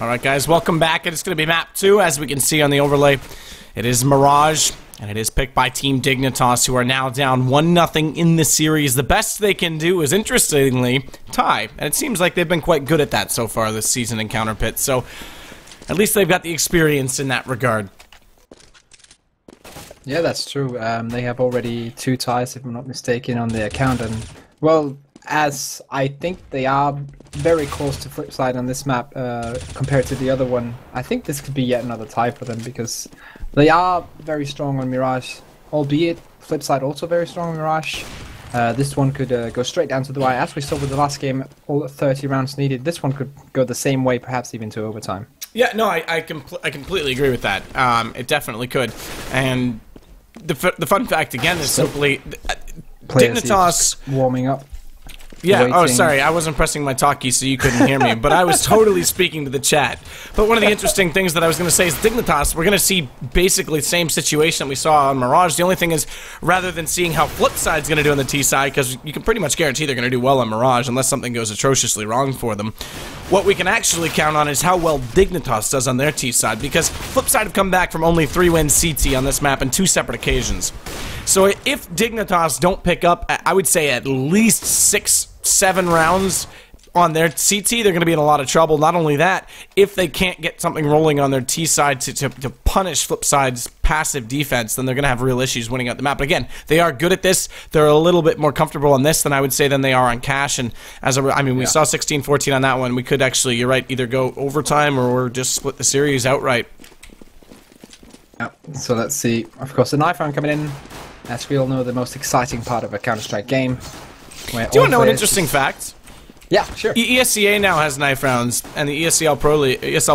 Alright guys, welcome back. It's going to be map 2, as we can see on the overlay. It is Mirage, and it is picked by Team Dignitas, who are now down 1-0 in the series. The best they can do is, interestingly, tie. And it seems like they've been quite good at that so far this season in Counter Pit, so at least they've got the experience in that regard. Yeah, that's true. They have already 2 ties, if I'm not mistaken, on their account, and, well, as I think they are very close to Flipside on this map compared to the other one, I think this could be yet another tie for them because they are very strong on Mirage, albeit Flipside also very strong on Mirage. This one could go straight down to the wire, as we saw with the last game, all 30 rounds needed. This one could go the same way, perhaps even to overtime. Yeah, no, I completely agree with that. It definitely could. And the fun fact, again, is simply Dignitas warming up. Yeah, waiting. Oh, sorry, I wasn't pressing my talkie so you couldn't hear me, but I was totally speaking to the chat. But one of the interesting things that I was going to say is Dignitas, we're going to see basically the same situation that we saw on Mirage. The only thing is, rather than seeing how Flipside's going to do on the T side, because you can pretty much guarantee they're going to do well on Mirage unless something goes atrociously wrong for them, what we can actually count on is how well Dignitas does on their T side, because Flipside have come back from only 3 wins CT on this map on 2 separate occasions. So if Dignitas don't pick up, I would say at least 6-7 rounds on their CT, they're going to be in a lot of trouble. Not only that, if they can't get something rolling on their T side to punish Flipside's passive defense, then they're going to have real issues winning out the map. But again, they are good at this. They're a little bit more comfortable on this than I would say than they are on Cash. And as I mean, we saw 16-14 on that one. We could actually, you're right, either go overtime or just split the series outright. Yep. So let's see. Of course, the knife round coming in. As we all know, the most exciting part of a Counter-Strike game. Do you want to know an interesting fact? Yeah, sure. ESCA now has knife rounds, and the ESL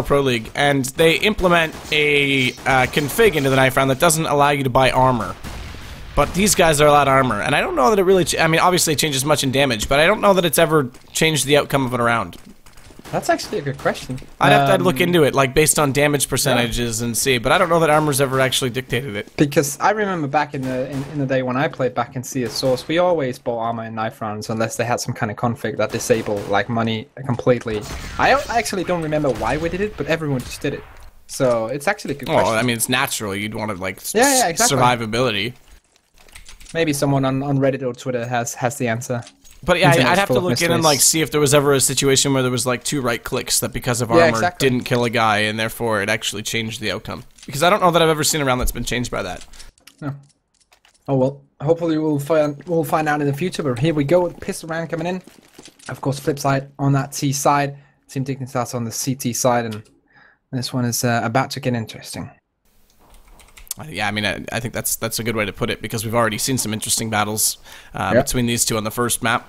Pro League, and they implement a config into the knife round that doesn't allow you to buy armor. But these guys are allowed armor, and I don't know that it really... I mean, obviously it changes much in damage, but I don't know that it's ever changed the outcome of a round. That's actually a good question. I'd look into it, like based on damage percentages and see, but I don't know that armor's ever actually dictated it. Because I remember back in the day when I played back in CS Source, we always bought armor in knife rounds unless they had some kind of config that disabled like money completely. I actually don't remember why we did it, but everyone just did it. So it's actually a good question. Well, I mean, it's natural. You'd want to like exactly. survivability. Maybe someone on Reddit or Twitter has the answer. But yeah, I'd have to look in and like see if there was ever a situation where there was like 2 right clicks that because of armor didn't kill a guy and therefore it actually changed the outcome. Because I don't know that I've ever seen a round that's been changed by that. No. Oh well, hopefully we'll find out in the future. But here we go with pistol round coming in. Of course, Flipside on that T side, Team Dignitas on the CT side, and this one is about to get interesting. Yeah, I mean, I think that's a good way to put it, because we've already seen some interesting battles between these two on the first map.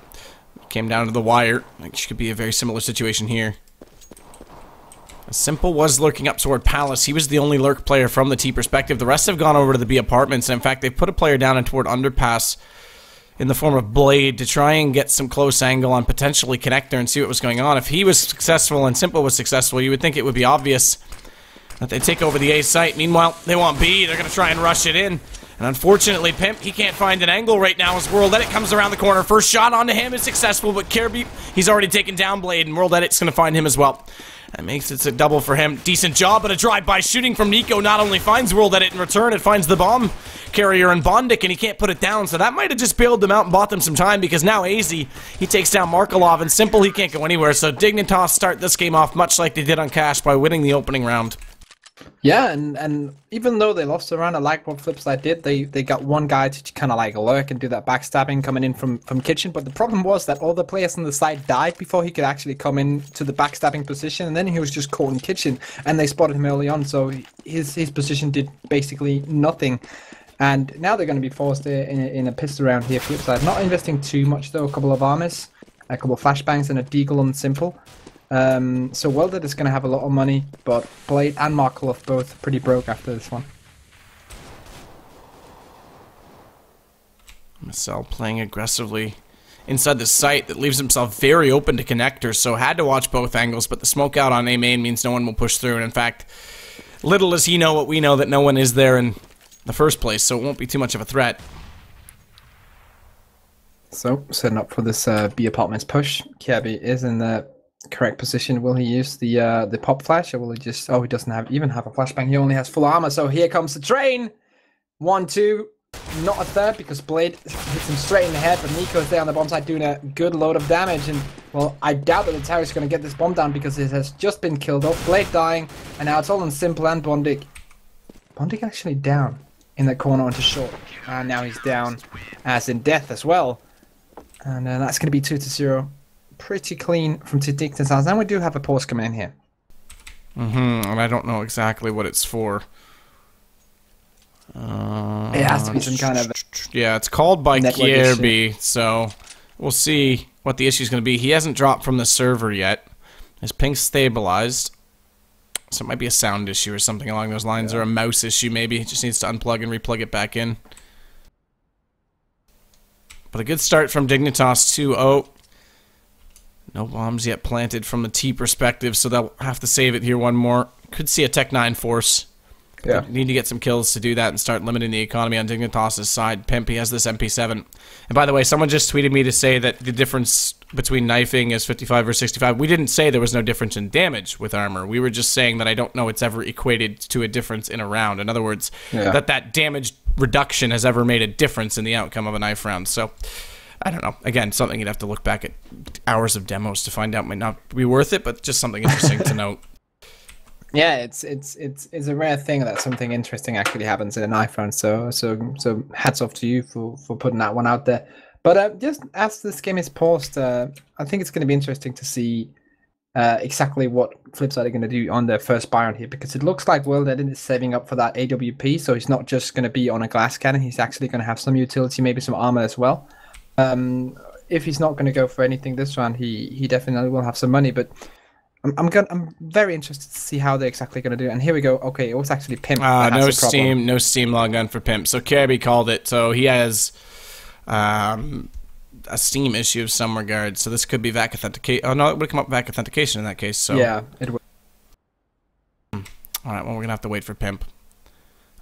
Came down to the wire. Which could be a very similar situation here. Simple was lurking up toward Palace. He was the only lurk player from the T perspective. The rest have gone over to the B apartments, and in fact, they've put a player down and toward Underpass in the form of Blade to try and get some close angle on potentially Connector and see what was going on. If he was successful and Simple was successful, you would think it would be obvious that they take over the A site. Meanwhile, they want B. They're going to try and rush it in. And unfortunately, Pimp, he can't find an angle right now as World Edit comes around the corner. First shot onto him is successful, but Kirby, he's already taken down Blade, and World Edit's going to find him as well. That makes it a double for him. Decent job, but a drive-by shooting from Nico not only finds World Edit in return, it finds the bomb carrier and Bondic, and he can't put it down. So that might have just bailed them out and bought them some time, because now AZ, he takes down Markelov, and Simple, he can't go anywhere. So Dignitas start this game off much like they did on Cash by winning the opening round. Yeah, and even though they lost the round, I like what Flipside did. They got one guy to kind of like lurk and do that backstabbing coming in from kitchen, but the problem was that all the players on the side died before he could actually come in to the backstabbing position, and then he was just caught in kitchen, and they spotted him early on, so his position did basically nothing. And now they're going to be forced in a pistol round here. Flipside not investing too much though, a couple of armors, a couple of flashbangs, and a deagle on Simple. So Welded is going to have a lot of money, but Blade and Markelov both pretty broke after this one. Marcel playing aggressively inside the site that leaves himself very open to connectors, so had to watch both angles, but the smoke out on A main means no one will push through, and in fact, little does he know what we know, that no one is there in the first place, so it won't be too much of a threat. So, setting up for this B apartments push. Kirby is in the correct position. Will he use the pop flash, or will he just? Oh, he doesn't even have a flashbang. He only has full armor. So here comes the train. 1-2. Not a third because Blade hits him straight in the head, but Nico's there on the bomb side doing a good load of damage. And well, I doubt that the tower is going to get this bomb down because it has just been killed off. Blade dying, and now it's all on Simple and Bondik. Bondik actually down in the corner onto short, and now he's down as in death as well. And that's going to be 2-0. Pretty clean from Dignitas. And we do have a pause coming in here. And I don't know exactly what it's for. It has to be some kind of... Yeah, it's called by Kierby, so we'll see what the issue is going to be. He hasn't dropped from the server yet. His ping's stabilized. So it might be a sound issue or something along those lines, or a mouse issue maybe. He just needs to unplug and replug it back in. But a good start from Dignitas 2-0. No bombs yet planted from the T perspective, so they'll have to save it here one more. Could see a Tech 9 force. Yeah. Need to get some kills to do that and start limiting the economy on Dignitas' side. Pimp, he has this MP7. And by the way, someone just tweeted me to say that the difference between knifing is 55 or 65. We didn't say there was no difference in damage with armor. We were just saying that I don't know it's ever equated to a difference in a round. In other words, that damage reduction has ever made a difference in the outcome of a knife round. So, I don't know. Again, something you'd have to look back at hours of demos to find out. Might not be worth it, but just something interesting to note. Yeah, it's a rare thing that something interesting actually happens in an iPhone. So hats off to you for putting that one out there. But just as this game is paused, I think it's going to be interesting to see exactly what Flipsid are going to do on their first buy on here, because it looks like Will is saving up for that AWP. So he's not just going to be on a glass cannon. He's actually going to have some utility, maybe some armor as well. If he's not going to go for anything this round, he definitely will have some money, but. I'm very interested to see how they're exactly going to do it. And here we go. Okay, it was actually Pimp. No Steam log on for Pimp. So Kirby called it. So he has a Steam issue of some regard. So this could be VAC authentication. Oh no, it would come up VAC authentication in that case. So yeah, it would. All right, well we're gonna have to wait for Pimp.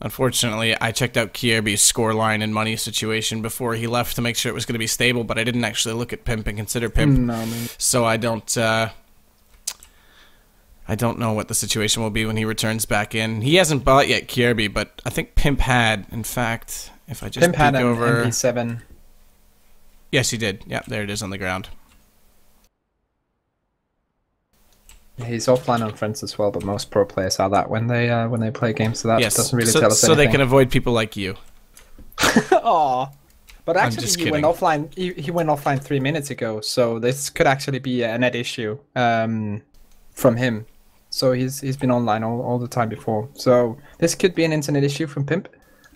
Unfortunately, I checked out Kierby's scoreline and money situation before he left to make sure it was going to be stable, but I didn't actually look at Pimp and consider Pimp. No, man. So I don't know what the situation will be when he returns back in. He hasn't bought yet Kierby, but I think Pimp had. In fact, if I just Pimp had over... an MP7. Yes, he did. Yeah, there it is on the ground. Yeah, he's offline on friends as well, but most pro players are that when they play games. So that doesn't really tell us anything. So they can avoid people like you. Aw. But actually, he went offline. He went offline 3 minutes ago, so this could actually be a net issue from him. So he's been online all the time before. So this could be an internet issue from Pimp.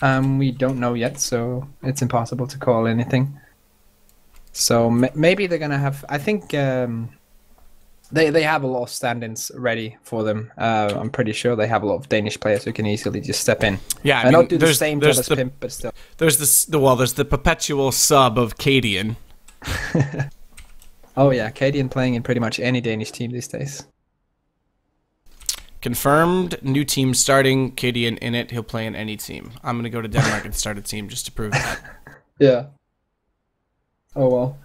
We don't know yet, so it's impossible to call anything. So maybe they're gonna have. I think they have a lot of stand-ins ready for them. I'm pretty sure they have a lot of Danish players who can easily just step in. Yeah, I mean, not do the same job as Pimp, but still. There's the perpetual sub of Cadian. Oh yeah, Cadian playing in pretty much any Danish team these days. Confirmed, new team starting, Cadian in it, he'll play in any team. I'm going to go to Denmark and start a team just to prove that. Yeah. Oh well.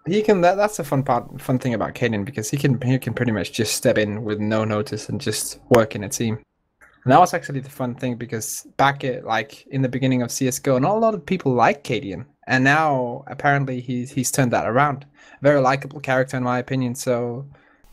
He can. That's a fun thing about Cadian, because he can pretty much just step in with no notice and just work in a team. And that was actually the fun thing, because back in the beginning of CS:GO, not a lot of people like Cadian, and now apparently he's turned that around. Very likable character in my opinion. So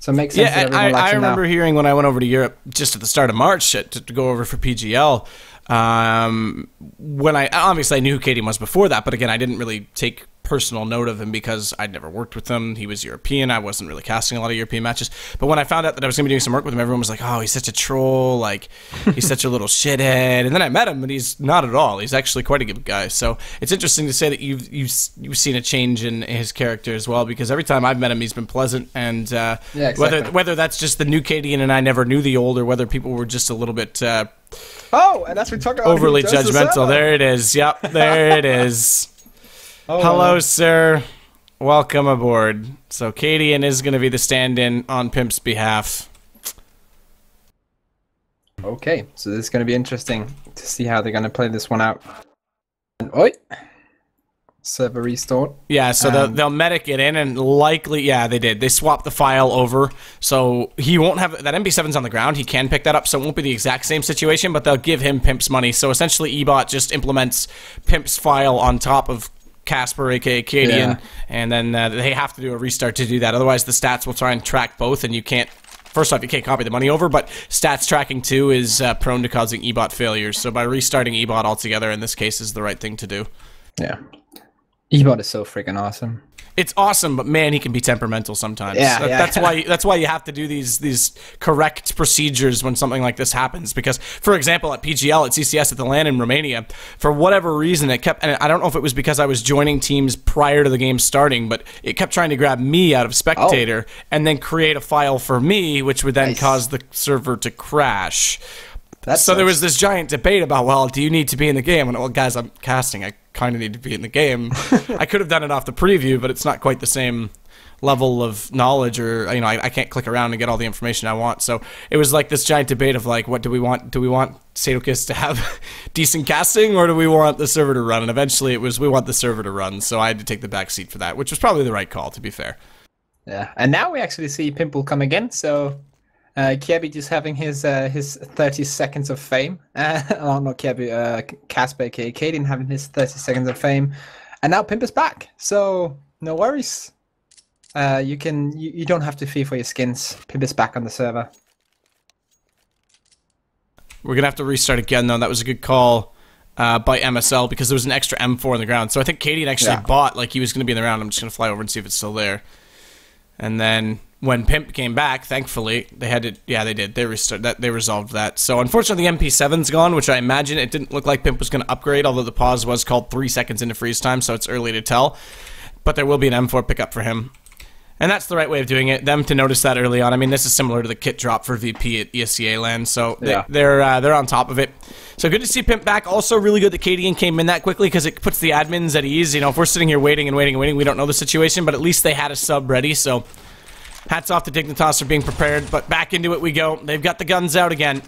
it makes sense that everyone likes him now. I remember hearing when I went over to Europe just at the start of March to go over for PGL. When I knew who Cadian was before that, but again, I didn't really take personal note of him because I'd never worked with him. He was European. I wasn't really casting a lot of European matches. But when I found out that I was going to be doing some work with him, everyone was like, oh, he's such a troll. Like, he's such a little shithead. And then I met him, and he's not at all. He's actually quite a good guy. So it's interesting to say that you've seen a change in his character as well, because every time I've met him, he's been pleasant. And yeah, exactly. whether that's just the new Cadian and I never knew the old, or whether people were just a little bit and that's what we talk about overly judgmental. There it is. Yep, there it is. Oh, hello, sir. Welcome aboard. So Cadian is going to be the stand-in on Pimp's behalf. Okay, so this is going to be interesting to see how they're going to play this one out. And, oi! server restored. Yeah, so they'll medic it in, and likely, yeah, they did. They swapped the file over, so he won't have that. MP7's on the ground. He can pick that up, so it won't be the exact same situation, but they'll give him Pimp's money. So essentially, Ebot just implements Pimp's file on top of Casper, aka Cadian, and then they have to do a restart to do that. Otherwise, the stats will try and track both, and you can't. First off, you can't copy the money over, but stats tracking too is prone to causing Ebot failures. So by restarting Ebot altogether, in this case, is the right thing to do. Yeah. Ebot is so freaking awesome. It's awesome, but man, he can be temperamental sometimes. Yeah, That's why you have to do these correct procedures when something like this happens. Because, for example, at PGL, at CCS, at the LAN in Romania, for whatever reason, it kept. And I don't know if it was because I was joining teams prior to the game starting, but it kept trying to grab me out of spectator and then create a file for me, which would then cause the server to crash. So there was this giant debate about, well, do you need to be in the game? And well, guys, I'm casting. I kind of need to be in the game. I could have done it off the preview, but it's not quite the same level of knowledge, or I can't click around and get all the information I want. So it was like this giant debate of like, what do we want? Do we want Sadokist to have decent casting, or do we want the server to run? And eventually it was, we want the server to run. So I had to take the back seat for that, which was probably the right call, to be fair. Yeah, and now we actually see Pimple come again. So Kirby just having his 30 seconds of fame. Oh, not Kirby, Casper, aka Cadian, having his 30 seconds of fame. And now Pimp is back, so no worries. You don't have to fear for your skins. Pimp is back on the server. We're going to have to restart again, though. That was a good call by MSL, because there was an extra M4 on the ground. So I think Cadian actually bought, like, he was going to be in the round. I'm just going to fly over and see if it's still there. And then when Pimp came back, thankfully, they had to, yeah, they did. They resolved that. So unfortunately, the MP7's gone, which I imagine it didn't look like Pimp was going to upgrade, although the pause was called 3 seconds into freeze time, so it's early to tell. But there will be an M4 pickup for him. And that's the right way of doing it. Them to notice that early on. I mean, this is similar to the kit drop for VP at ESCA land, so they're on top of it. So good to see Pimp back. Also really good that Cadian came in that quickly, because it puts the admins at ease. You know, if we're sitting here waiting and waiting and waiting, we don't know the situation, but at least they had a sub ready, so hats off to Dignitas for being prepared. But back into it we go. They've got the guns out again.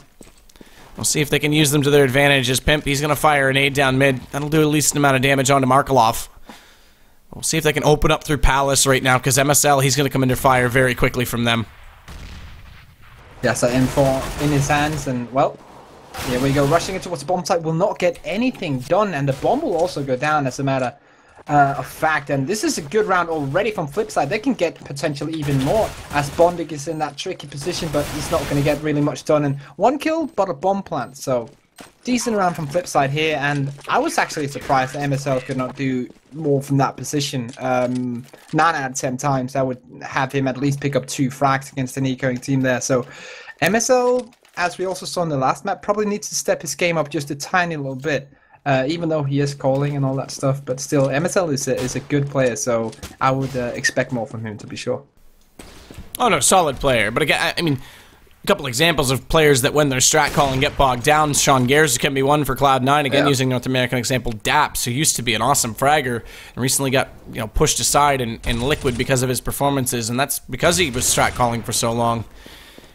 We'll see if they can use them to their advantage. As Pimp, he's going to fire an aid down mid. That'll do at least an amount of damage onto Markelov. We'll see if they can open up through Palace right now, because MSL, he's going to come under fire very quickly from them. Yeah, so M4 in his hands, and, well, here we go. Rushing it towards the bomb site will not get anything done, and the bomb will also go down as a matter of fact. And this is a good round already from Flipside. They can get potentially even more, as Bondig is in that tricky position, but he's not going to get really much done. And 1 kill, but a bomb plant, so decent round from Flipside here. And I was actually surprised that MSL could not do more from that position. 9 out of 10 times I would have him at least pick up 2 frags against an ecoing team there. So MSL, as we also saw in the last map, probably needs to step his game up just a tiny little bit, even though he is calling and all that stuff. But still, MSL is a good player, so I would expect more from him, to be sure. Oh no, solid player. But again, I mean, a couple examples of players that when they're strat calling get bogged down. Sean Gers can be one for Cloud9, again using North American example. Daps, who used to be an awesome fragger and recently got pushed aside in Liquid because of his performances, and that's because he was strat calling for so long.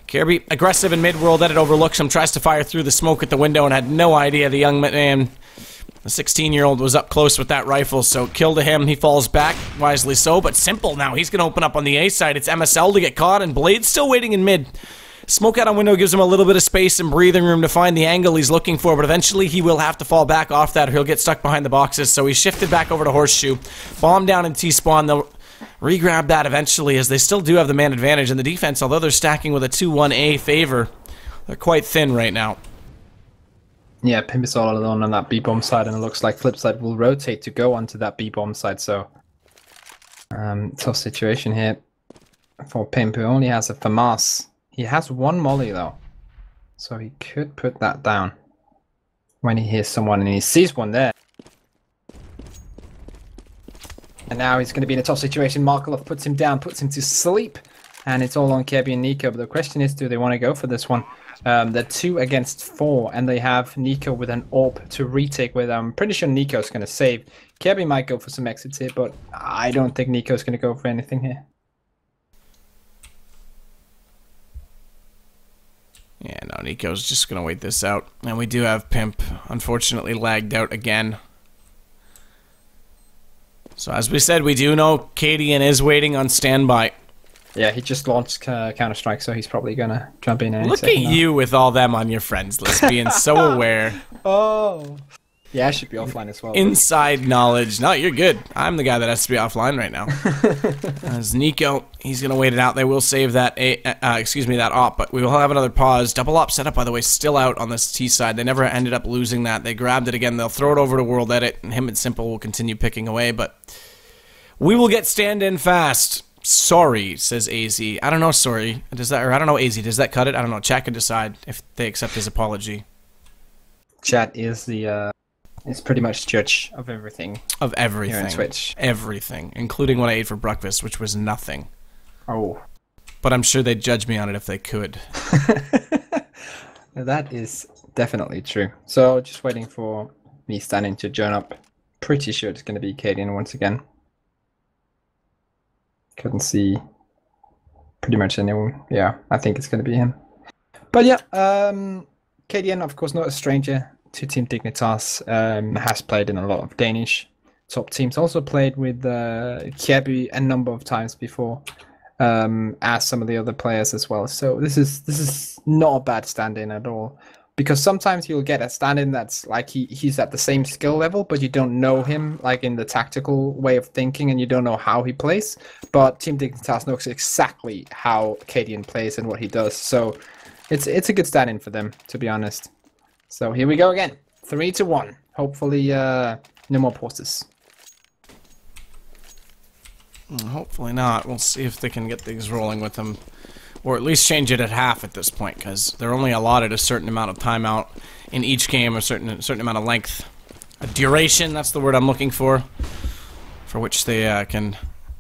Kirby, aggressive in mid-world, that it overlooks him, tries to fire through the smoke at the window and had no idea the young man, the 16-year-old, was up close with that rifle, so kill to him. He falls back, wisely so, but Simple now. He's going to open up on the A side. It's MSL to get caught, and Blade's still waiting in mid. Smoke out on window gives him a little bit of space and breathing room to find the angle he's looking for, but eventually he will have to fall back off that or he'll get stuck behind the boxes, so he's shifted back over to Horseshoe. Bomb down in T-spawn. They'll re-grab that eventually, as they still do have the man advantage in the defense, although they're stacking with a 2-1A favor. They're quite thin right now. Yeah, Pimp is all alone on that B-bomb side, and it looks like Flipside will rotate to go onto that B-bomb side, so tough situation here for Pimp, who only has a FAMAS. He has 1 molly though, so he could put that down when he hears someone, and he sees one there. And now he's going to be in a tough situation. Markelov puts him down, puts him to sleep, and it's all on Kirby and Nico. But the question is, do they want to go for this one? They're 2 against 4, and they have Nico with an AWP to retake with. I'm pretty sure Nico's going to save. Kirby might go for some exits here, but I don't think Nico's going to go for anything here. Yeah, no, Nico's just going to wait this out. And we do have Pimp, unfortunately, lagged out again. So as we said, we do know Cadian is waiting on standby. Yeah, he just launched Counter-Strike, so he's probably going to jump in any Look at you with all them on your friends list, being so aware. Oh. Yeah, I should be offline as well. Inside knowledge. No, you're good. I'm the guy that has to be offline right now. As Nico, he's going to wait it out. They will save that, that op, but we will have another pause. Double op setup, by the way, still out on this T side. They never ended up losing that. They grabbed it again. They'll throw it over to World Edit, and him and Simple will continue picking away, but we will get stand-in fast. Sorry, says AZ. I don't know, sorry. I don't know, AZ. Does that cut it? I don't know. Chat can decide if they accept his apology. Chat is it's pretty much judge of everything. Of everything. Here on Twitch. Everything. Including what I ate for breakfast, which was nothing. Oh. But I'm sure they'd judge me on it if they could. That is definitely true. So, just waiting for me standing to join up. Pretty sure it's going to be Cadian once again. Couldn't see pretty much anyone. Yeah, I think it's going to be him. But yeah, Cadian, of course, not a stranger to Team Dignitas, has played in a lot of Danish top teams. Also played with Kjærby a number of times before, as some of the other players as well. So this is not a bad stand-in at all. Because sometimes you'll get a stand-in that's like he's at the same skill level, but you don't know him like in the tactical way of thinking, and you don't know how he plays. But Team Dignitas knows exactly how Cadian plays and what he does. So it's a good stand-in for them, to be honest. So here we go again, 3-1. Hopefully, no more pauses. Hopefully not. We'll see if they can get things rolling with them. Or at least change it at half at this point, because they're only allotted a certain amount of timeout in each game, a certain amount of length. A duration, that's the word I'm looking for which they can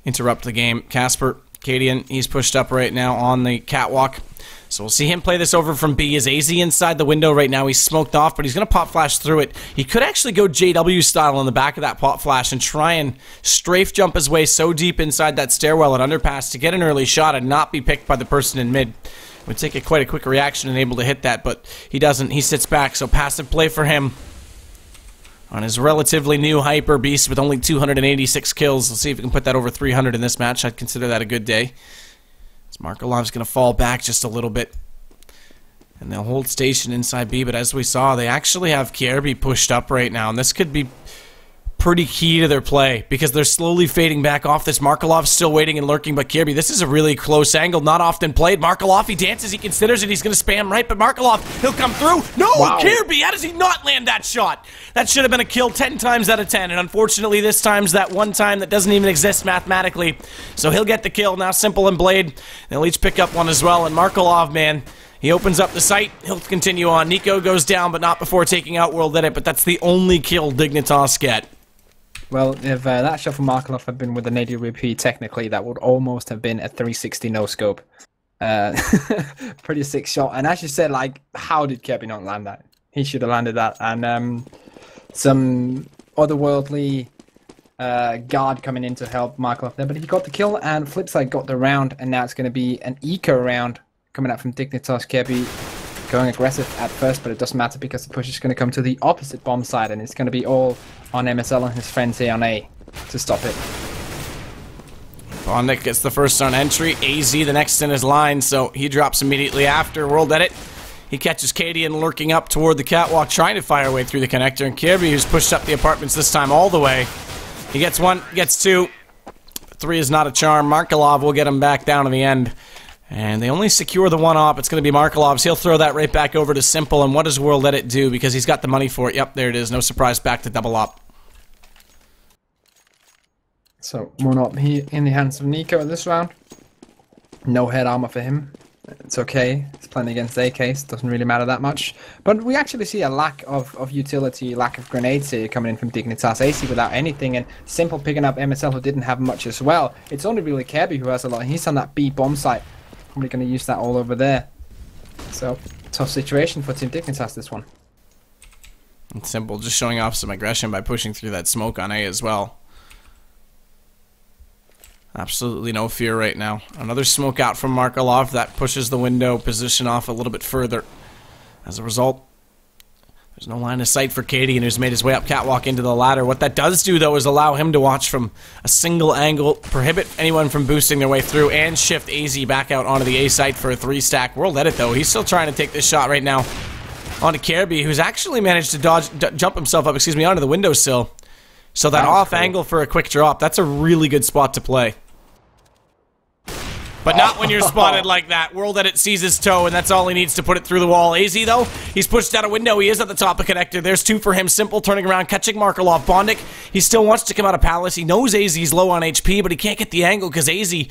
interrupt the game. Casper, Cadian, he's pushed up right now on the catwalk. So we'll see him play this over from B. Is AZ inside the window right now? He's smoked off, but he's going to pop flash through it. He could actually go JW style on the back of that pop flash and try and strafe jump his way so deep inside that stairwell at underpass to get an early shot and not be picked by the person in mid. It would take quite a quick reaction and able to hit that, but he doesn't. He sits back, so passive play for him on his relatively new Hyper Beast with only 286 kills. We'll see if we can put that over 300 in this match. I'd consider that a good day. Markolov's going to fall back just a little bit. And they'll hold station inside B, but as we saw, they actually have Kjærby pushed up right now, and this could be pretty key to their play, because they're slowly fading back off this. Markolov's still waiting and lurking, but Kjærby, this is a really close angle, not often played. Markolov, he dances, he considers it, he's going to spam right, but Markolov, he'll come through. No, wow. Kjærby, how does he not land that shot? That should have been a kill 10 times out of 10, and unfortunately this time's that one time that doesn't even exist mathematically. So he'll get the kill. Now Simple and Blade, they'll each pick up one as well, and Markolov, man, he opens up the site. He'll continue on. Nico goes down, but not before taking out World Edit, but that's the only kill Dignitas get. Well, if that shot from Markolov had been with a native repeat, technically that would almost have been a 360 no-scope. Pretty sick shot. And as you said, like, how did Kjærby not land that? He should have landed that. And some otherworldly guard coming in to help Markolov there, but he got the kill, and Flipsid got the round, and now it's going to be an eco round coming out from Dignitas. Kjærby going aggressive at first, but it doesn't matter because the push is going to come to the opposite bomb side, and it's going to be all on MSL and his friends here on A to stop it. Bondic gets the first on entry. AZ the next in his line, so he drops immediately after. World Edit. He catches Cadian lurking up toward the catwalk, trying to fire away through the connector, and Kjærby, who's pushed up the apartments this time all the way. He gets one, gets two. 3 is not a charm. Markolov will get him back down in the end. And they only secure the one op. It's going to be Markolov's. He'll throw that right back over to Simple. And what does World Edit do? Because he's got the money for it. Yep, there it is. No surprise, back to double op. So, one op here in the hands of Nico in this round. No head armor for him. It's okay. He's playing against AKs. Doesn't really matter that much. But we actually see a lack of utility, lack of grenades here coming in from Dignitas. AC without anything, and Simple picking up MSL, who didn't have much as well. It's only really Kjærby who has a lot. He's on that B bomb site. Probably going to use that all over there. So, tough situation for Team Dignitas, this one. It's Simple just showing off some aggression by pushing through that smoke on A as well. Absolutely no fear right now. Another smoke out from Markolov that pushes the window position off a little bit further. As a result, There's no line of sight for Cadian, who's made his way up catwalk into the ladder. What that does do, though, is allow him to watch from a single angle, prohibit anyone from boosting their way through, and shift AZ back out onto the A site for a 3-stack. World Edit, though, he's still trying to take this shot right now onto Kirby, who's actually managed to jump himself up, onto the windowsill. So that off angle for a quick drop, that's a really good spot to play. But not when you're spotted like that. World Edit sees his toe, and that's all he needs to put it through the wall. AZ, though, he's pushed out a window. He is at the top of connector. There's 2 for him. Simple turning around, catching Markelov. Bondic, he still wants to come out of Palace. He knows AZ's low on HP, but he can't get the angle because AZ is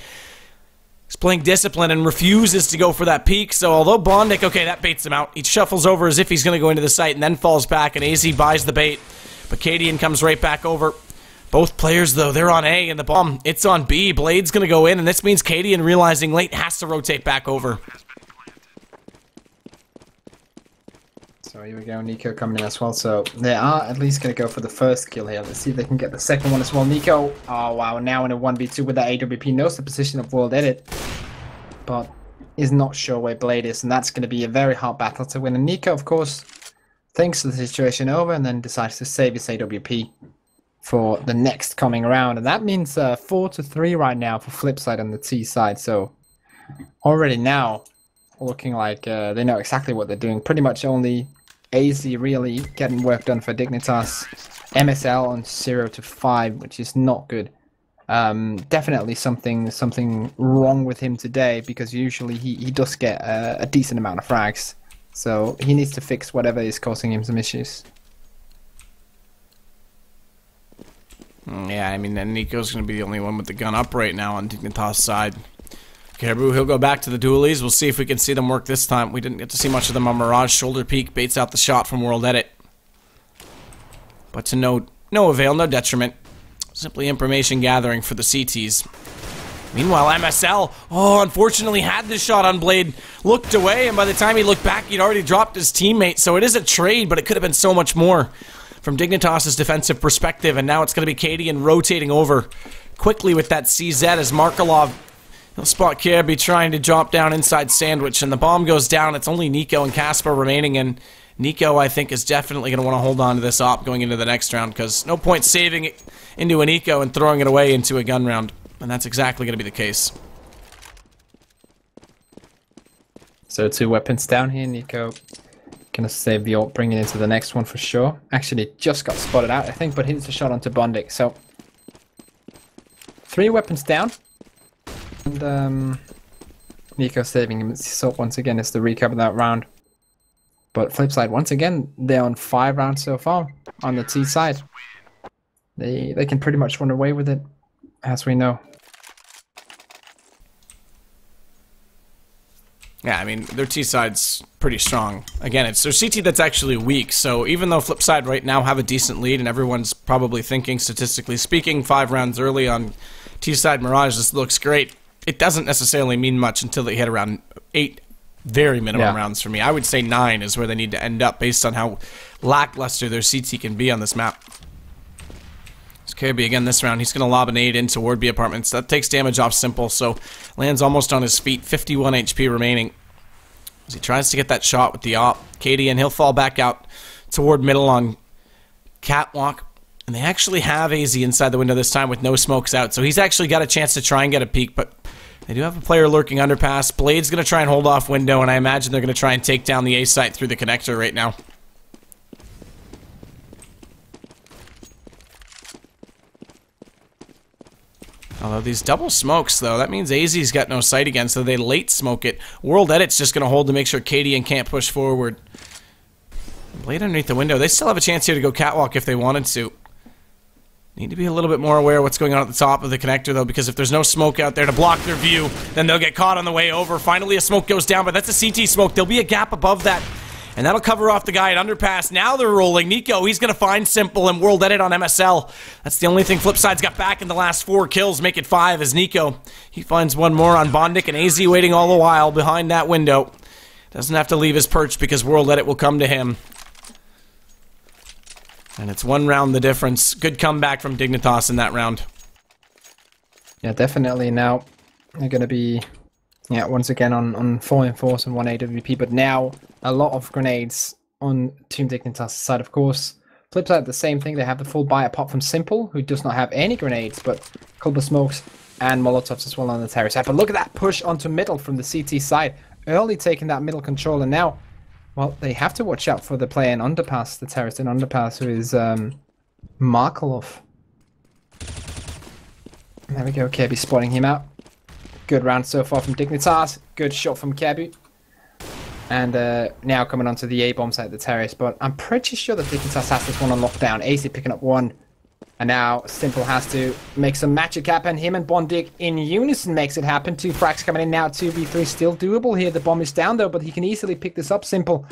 playing discipline and refuses to go for that peek. So although Bondic, okay, that baits him out. He shuffles over as if he's going to go into the site and then falls back, and AZ buys the bait. But Cadian comes right back over. Both players, though, they're on A, and the bomb, it's on B. Blade's going to go in, and this means Cadian, realizing late, has to rotate back over. So here we go, Nico coming in as well. So they are at least going to go for the first kill here. Let's see if they can get the second one as well. Nico, oh wow, now in a 1v2 with that AWP. Knows the position of World Edit, but is not sure where Blade is, and that's going to be a very hard battle to win. And Nico, of course, thinks the situation over and then decides to save his AWP for the next coming round, and that means 4-3 right now for Flipside on the T side. So already now looking like they know exactly what they're doing. Pretty much only AZ really getting work done for Dignitas. MSL on 0-5, which is not good. Definitely something wrong with him today, because usually he does get a decent amount of frags. So he needs to fix whatever is causing him some issues. Yeah, I mean, and Nico's going to be the only one with the gun up right now on Dignitas' side. Caribou, he'll go back to the dualies. We'll see if we can see them work this time. We didn't get to see much of them on Mirage. Shoulder peek baits out the shot from World Edit. But to no avail, no detriment. Simply information gathering for the CTs. Meanwhile, MSL, unfortunately had this shot on Blade. Looked away, and by the time he looked back, he'd already dropped his teammate. So it is a trade, but it could have been so much more from Dignitas' defensive perspective, and now it's going to be Cadian rotating over quickly with that CZ as Markelov, he'll spot Kirby trying to drop down inside Sandwich, and the bomb goes down. It's only Nico and Casper remaining, and Nico, I think, is definitely going to want to hold on to this op going into the next round, because no point saving it into an eco and throwing it away into a gun round, and that's exactly going to be the case. So 2 weapons down here, Nico. Gonna save the ult, bring it into the next one for sure. Actually, just got spotted out, I think, but hits the shot onto Bondic. So 3 weapons down, and Nico saving him. So once again, it's the recap of that round. But Flipside, once again, they're on 5 rounds so far on the T side. They can pretty much run away with it, as we know. Yeah, I mean, their T side's pretty strong. Again, it's their CT that's actually weak, so even though Flipside right now have a decent lead, and everyone's probably thinking, statistically speaking, 5 rounds early on T side Mirage, this looks great, it doesn't necessarily mean much until they hit around 8 very minimum rounds for me. I would say 9 is where they need to end up based on how lackluster their CT can be on this map. It's Kirby again this round. He's going to lob an 8 in toward B Apartments. That takes damage off Simple, so lands almost on his feet. 51 HP remaining as he tries to get that shot with the op. Cadian, he'll fall back out toward middle on Catwalk. And they actually have AZ inside the window this time with no smokes out, so he's actually got a chance to try and get a peek, but they do have a player lurking underpass. Blade's going to try and hold off window, and I imagine they're going to try and take down the A site through the connector right now. Although these double smokes, though, that means AZ's got no sight again, so they late smoke it. World Edit's just going to hold to make sure Cadian can't push forward. Blade underneath the window. They still have a chance here to go catwalk if they wanted to. Need to be a little bit more aware of what's going on at the top of the connector, though, because if there's no smoke out there to block their view, then they'll get caught on the way over. Finally, a smoke goes down, but that's a CT smoke. There'll be a gap above that, and that'll cover off the guy at underpass. Now they're rolling. Nico, he's going to find Simple and World Edit on MSL. That's the only thing Flipside's got back in the last 4 kills. Make it 5 as Nico. He finds one more on Bondic, and AZ waiting all the while behind that window. Doesn't have to leave his perch because World Edit will come to him. And it's 1 round the difference. Good comeback from Dignitas in that round. Yeah, definitely. Now they're going to be, once again on 4 and 4 and 1 AWP, but now a lot of grenades on Team Dignitas' side, of course. Flipside, the same thing. They have the full buy apart from Simple, who does not have any grenades, but a couple of smokes and Molotovs as well on the terrace side. But look at that push onto middle from the CT side. Early taking that middle control, and now, well, they have to watch out for the player in underpass, the terrace in underpass, who is Markelov. There we go, Kirby spotting him out. Good round so far from Dignitas. Good shot from Kirby. And now coming onto the A-bomb side of the terrace, but I'm pretty sure that Dignitas has this one on lockdown. AC picking up one. And now Simple has to make some magic happen. Him and Bondik in unison makes it happen. 2 frags coming in now. 2v3 still doable here. The bomb is down though, but he can easily pick this up. Simple.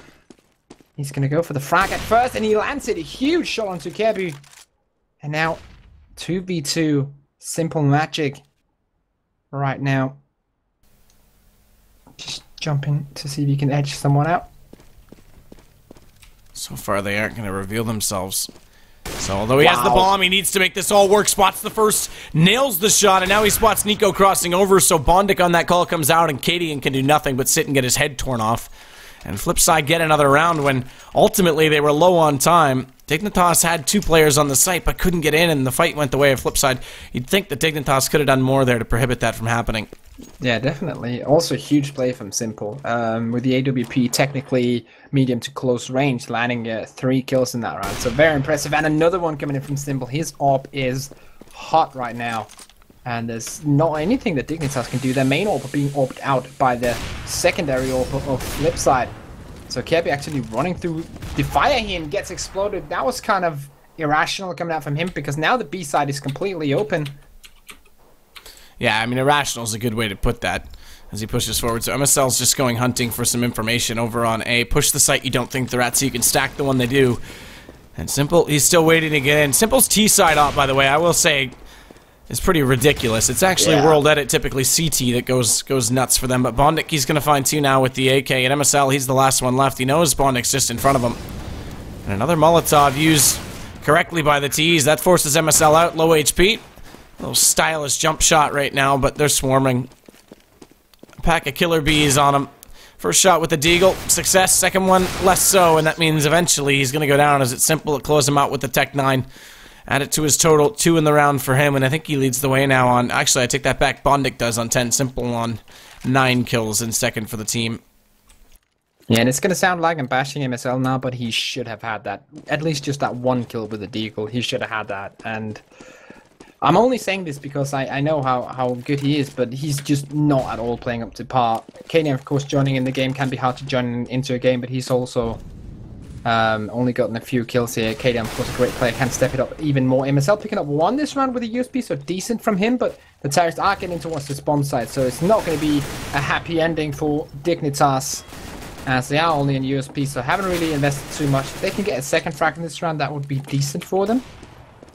He's going to go for the frag at first, and he lands it. A huge shot onto Kebu. And now 2v2 Simple magic right now. Just jumping to see if he can edge someone out. So far they aren't going to reveal themselves. So although he has the bomb, he needs to make this all work. Spots the first, nails the shot, and now he spots Nico crossing over. So Bondik on that call comes out, and Kadian can do nothing but sit and get his head torn off. And Flipside get another round when ultimately they were low on time. Dignitas had 2 players on the site but couldn't get in, and the fight went the way of Flipside. You'd think that Dignitas could have done more there to prohibit that from happening. Yeah, definitely. Also, huge play from Simple. With the AWP technically medium to close range, landing 3 kills in that round. So very impressive. And another one coming in from Simple. His AWP is hot right now. And there's not anything that Dignitas can do. Their main AWP being AWP'd out by the secondary AWP of Flipside. So Kirby actually running through the fire him, gets exploded. That was kind of irrational coming out from him, because now the B side is completely open. Yeah, I mean, irrational is a good way to put that as he pushes forward. So MSL's just going hunting for some information over on A. Push the site you don't think they're at so you can stack the one they do. And Simple, he's still waiting to get in. Simple's T side op, by the way, I will say, is pretty ridiculous. It's actually World Edit, typically CT, that goes nuts for them. But Bondik, he's going to find 2 now with the AK. And MSL, he's the last one left. He knows Bondik's just in front of him. And another Molotov used correctly by the T's. That forces MSL out, low HP. A little stylish jump shot right now, but they're swarming. A pack of killer bees on him. First shot with the Deagle, success. Second one, less so, and that means eventually he's going to go down as it's Simple to close him out with the Tech 9. Add it to his total, 2 in the round for him, and I think he leads the way now on... Actually, I take that back. Bondik does on 10. Simple on 9 kills in second for the team. Yeah, and it's going to sound like I'm bashing MSL now, but he should have had that. At least just that 1 kill with the Deagle. He should have had that, and... I'm only saying this because I know how good he is, but he's just not at all playing up to par. Kadian, of course, joining in the game can be hard to join into a game, but he's also only gotten a few kills here. Kadian, of course, a great player, can step it up even more. MSL picking up 1 this round with a USP, so decent from him, but the terrorists are getting towards the spawn side, so it's not going to be a happy ending for Dignitas, as they are only in USP, so haven't really invested too much. If they can get a second frag in this round, that would be decent for them.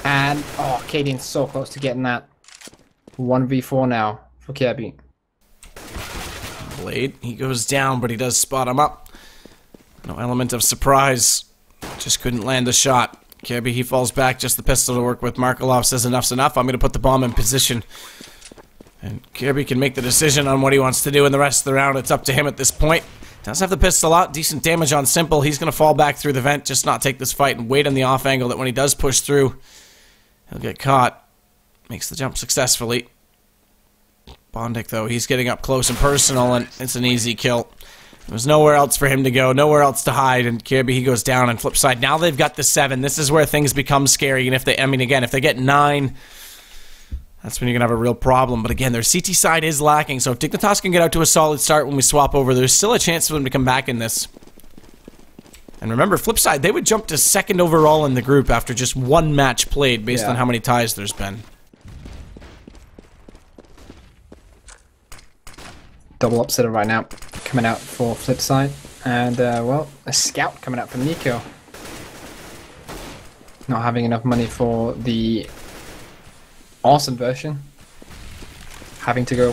And, oh, Kadian's so close to getting that. 1v4 now for Kirby. Blade, he goes down, but he does spot him up. No element of surprise. Just couldn't land the shot. Kirby, he falls back, just the pistol to work with. Markelov says enough's enough. I'm going to put the bomb in position. And Kirby can make the decision on what he wants to do in the rest of the round. It's up to him at this point. Does have the pistol out. Decent damage on Simple. He's going to fall back through the vent, just not take this fight and wait on the off angle that when he does push through, he'll get caught. Makes the jump successfully. Bondik, though, he's getting up close and personal, and it's an easy kill. There's nowhere else for him to go, nowhere else to hide, and Kirby, he goes down on Flipside. Now they've got the 7. This is where things become scary, and if they, I mean, again, if they get 9, that's when you're going to have a real problem. But again, their CT side is lacking, so if Dignitas can get out to a solid start when we swap over, there's still a chance for them to come back in this. And remember, Flipside, they would jump to 2nd overall in the group after just 1 match played, based on how many ties there's been. Double upsetter right now, coming out for Flipside. And, well, a scout coming out from Nico. Not having enough money for the awesome version. Having to go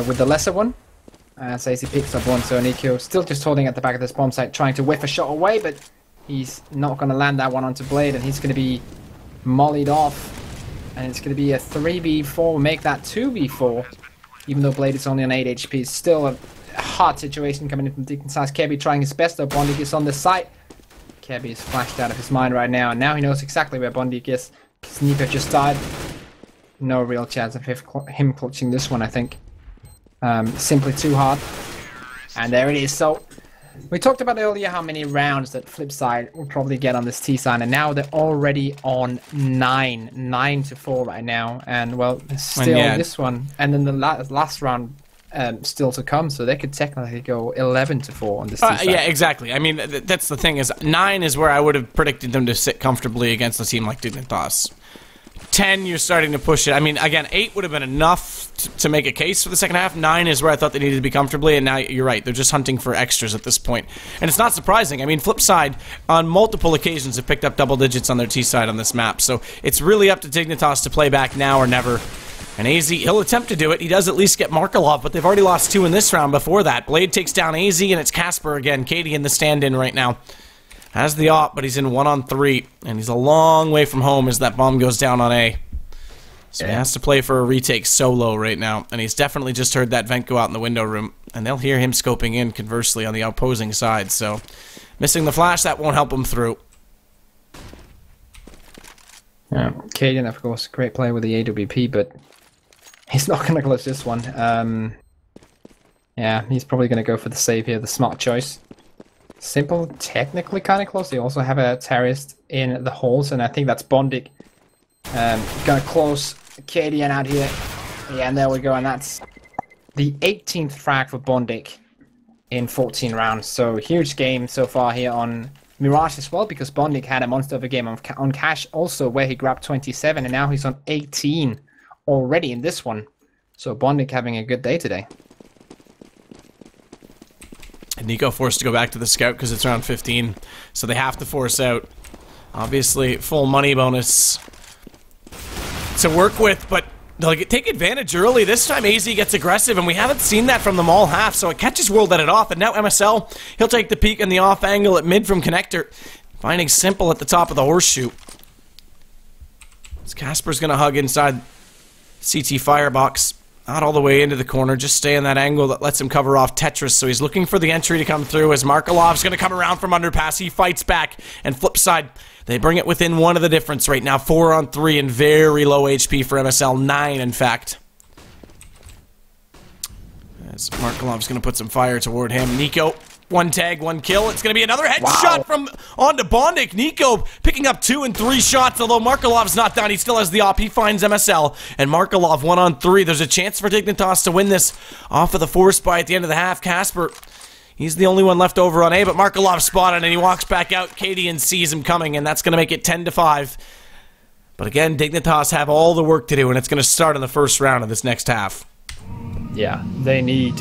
with the lesser one. Says he picks up 1, so Nico still just holding at the back of this bomb site, trying to whiff a shot away, but he's not going to land that one onto Blade, and he's going to be mollied off. And it's going to be a 3v4, make that 2v4. Even though Blade is only on 8 HP, it's still a hard situation coming in from Dignitas. Kirby trying his best, though. Bondik is on the site. Kirby is flashed out of his mind right now, and now he knows exactly where Bondik is, because Nico just died. No real chance of him clutching this one, I think. Simply too hard. And there it is. So, we talked about earlier how many rounds that Flipside will probably get on this T-side, and now they're already on 9-4 right now. And, well, still this one, and then the last round still to come, so they could technically go 11-4 on this T-side. Yeah, exactly. I mean, that's the thing, is 9 is where I would have predicted them to sit comfortably against a team like Dignitas. 10, you're starting to push it. I mean, again, 8 would have been enough to make a case for the second half. 9 is where I thought they needed to be comfortably, and now you're right. They're just hunting for extras at this point. And it's not surprising. I mean, Flipside, on multiple occasions, have picked up double digits on their T-side on this map. So it's really up to Dignitas to play back now or never. And AZ, he'll attempt to do it. He does at least get Markelov, but they've already lost 2 in this round before that. Blade takes down AZ, and it's Casper again. Katie in the stand-in right now. Has the op, but he's in 1-on-3, and he's a long way from home as that bomb goes down on A. So he has to play for a retake solo right now, and he's definitely just heard that vent go out in the window room, and they'll hear him scoping in, conversely, on the opposing side, so missing the flash, that won't help him through. Yeah, Kaden, of course, great play with the AWP, but he's not going to close this one. Yeah, he's probably going to go for the save here, the smart choice. Simple, technically kind of close. They also have a terrorist in the holes, and I think that's Bondik. Gonna close KDN out here. Yeah, and there we go, and that's the 18th frag for Bondik in 14 rounds. So huge game so far here on Mirage as well, because Bondik had a monster of a game on Cash also, where he grabbed 27, and now he's on 18 already in this one. So Bondik having a good day today. And Nico forced to go back to the scout because it's round 15, so they have to force out. Obviously, full money bonus to work with, but they'll take advantage early. This time AZ gets aggressive, and we haven't seen that from them all half, so it catches World Edit off, and now MSL, he'll take the peek in the off angle at mid from Connector, finding Simple at the top of the horseshoe. As Casper's going to hug inside CT firebox. Not all the way into the corner, just stay in that angle that lets him cover off Tetris, so he's looking for the entry to come through as Markelov's going to come around from underpass. He fights back, and Flipside, they bring it within 1 of the difference right now. 4-on-3 and very low HP for MSL, 9 in fact. As Markelov's going to put some fire toward him. Nico, 1 tag, 1 kill. It's going to be another headshot from onto Bondik. Nico picking up 2 and 3 shots, although Markelov's not done. He still has the op. He finds MSL, and Markelov 1-on-3. There's a chance for Dignitas to win this off of the force buy at the end of the half. Casper, he's the only one left over on A, but Markelov spotted, and he walks back out. Kadian sees him coming, and that's going to make it 10-5. But again, Dignitas have all the work to do, and it's going to start in the first round of this next half. Yeah, they need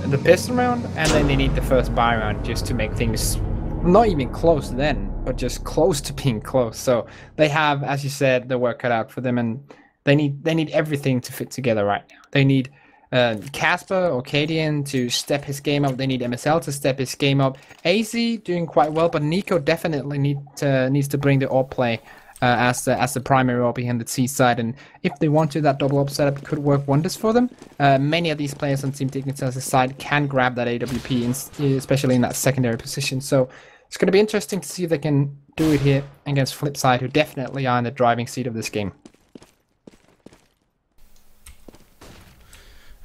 the pistol round, and then they need the first buy round just to make things not even close then, but just close to being close. So they have, as you said, the work cut out for them, and they need everything to fit together right now. They need Casper or Kadian to step his game up. They need MSL to step his game up. AZ doing quite well, but Nico definitely needs to bring the AWP play as the primary AWP behind the T side, and if they want to, that double AWP setup could work wonders for them. Many of these players on Team Dignitas' side can grab that AWP, especially in that secondary position. So it's going to be interesting to see if they can do it here against Flipside, who definitely are in the driving seat of this game.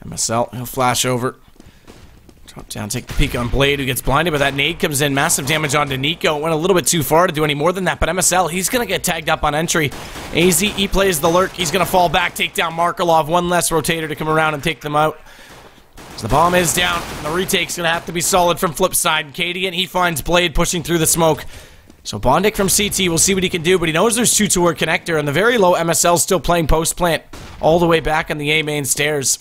MSL, he'll flash over. Drop down, take the peek on Blade, who gets blinded, but that nade comes in. Massive damage onto Nico. Went a little bit too far to do any more than that, but MSL, he's going to get tagged up on entry. AZ, he plays the lurk. He's going to fall back, take down Markelov. 1 less rotator to come around and take them out. So the bomb is down. The retake's going to have to be solid from Flipside. Kadian, he finds Blade pushing through the smoke. So Bondik from CT, we'll see what he can do, but he knows there's 2 toward Connector, and the very low MSL still playing post-plant all the way back on the A main stairs.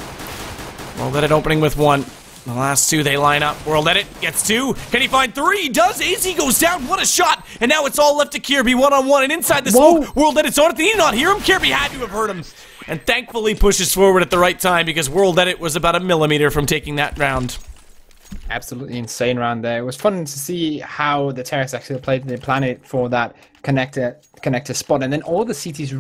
World Edit opening with 1. The last 2, they line up. World Edit gets 2. Can he find 3? He does. AZ goes down. What a shot. And now it's all left to Kirby 1-on-1. And inside the smoke, World Edit's on it. Did he not hear him? Kirby had to have heard him. And thankfully pushes forward at the right time, because World Edit was about a millimeter from taking that round. Absolutely insane round there. It was fun to see how the terrorists actually played. They planned it for that connector spot, and then all the CTs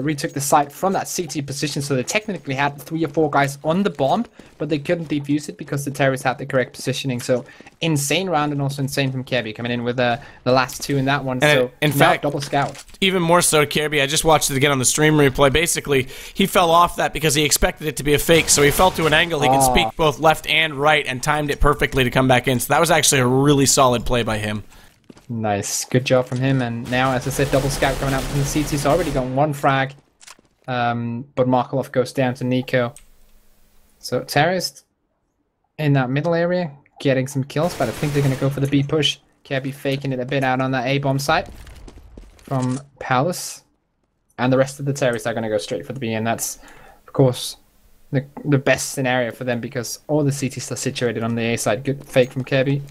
retook the site from that CT position, so they technically had 3 or 4 guys on the bomb, but they couldn't defuse it because the terrorists had the correct positioning. So insane round, and also insane from Kirby coming in with the last 2 in that one. And so in fact, double scout. Even more so, Kirby, I just watched it again on the stream replay. Basically, he fell off that because he expected it to be a fake, so he fell to an angle he could speak both left and right and timed it perfectly to come back in. So that was actually a really solid play by him. Nice, good job from him. And now, as I said, double scout coming out from the CT. So already got 1 frag, but Markelov goes down to Nico. So terrorist in that middle area getting some kills, but I think they're going to go for the B push. Kirby faking it a bit out on that A bomb site from Palace, and the rest of the terrorists are going to go straight for the B, and that's of course the best scenario for them because all the CTs are situated on the A side. Good fake from Kirby.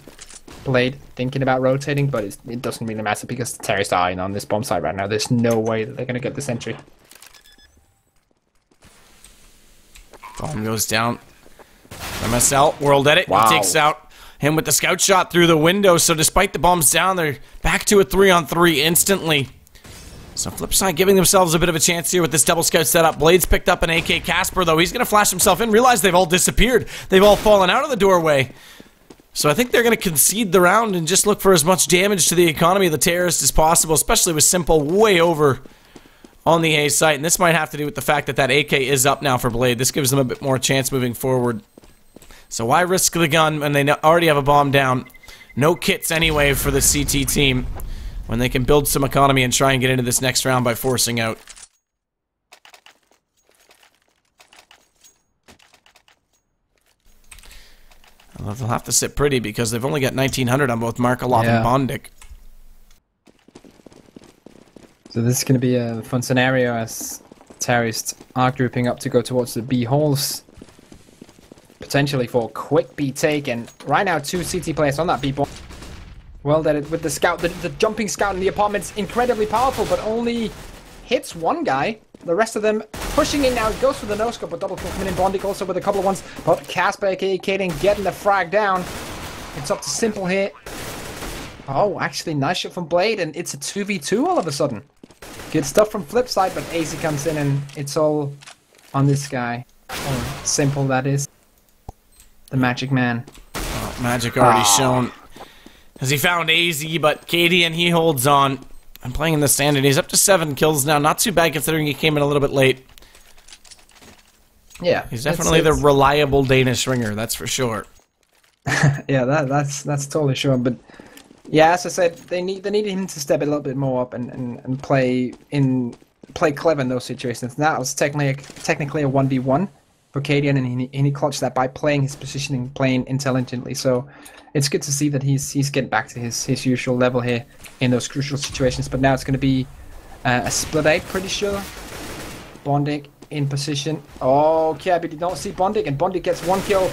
Blade thinking about rotating, but it doesn't really matter because the terrorists are in on this bomb site right now. There's no way that they're going to get this entry. Bomb goes down. MSL, World Edit, wow. He takes out him with the scout shot through the window, so despite the bombs down, they're back to a 3-on-3 instantly. So Flipside giving themselves a bit of a chance here with this double scout setup. Blade's picked up an AK Casper, though. He's going to flash himself in, realize they've all disappeared. They've all fallen out of the doorway. So I think they're going to concede the round and just look for as much damage to the economy of the terrorists as possible, especially with Simple way over on the A site. And this might have to do with the fact that AK is up now for Blade. This gives them a bit more chance moving forward. So why risk the gun when they already have a bomb down? No kits anyway for the CT team when they can build some economy and try and get into this next round by forcing out. Well, they'll have to sit pretty because they've only got 1900 on both Markelov and Bondik. So this is going to be a fun scenario as terrorists are grouping up to go towards the B halls. Potentially for a quick B take, and right now 2 CT players on that B bomb. Well, that with the scout, the jumping scout in the apartment's incredibly powerful, but only hits 1 guy. The rest of them pushing in now. It goes for the no-scope, but double kill coming in. Bondik also with a couple of ones. But Casper, aka Kaden, getting the frag down. It's up to Simple here. Oh, actually, nice shot from Blade, and it's a 2v2 all of a sudden. Good stuff from Flipside, but AC comes in, and it's all on this guy. Oh, Simple, that is. The Magic Man. Oh, Magic already shown. As he found AZ, but Cadian, he holds on. I'm playing in the stand, and he's up to 7 kills now. Not too bad considering he came in a little bit late. Yeah. He's definitely the reliable Danish ringer, that's for sure. Yeah, that's totally sure. But yeah, as I said, they needed him to step a little bit more up and play clever in those situations. That was technically a 1v1 for Cadian, and he clutched that by playing his positioning, playing intelligently. So it's good to see that he's getting back to his usual level here in those crucial situations. But now it's going to be a split 8, pretty sure. Bondik in position. Oh, Kirby did not see Bondik, and Bondik gets 1 kill.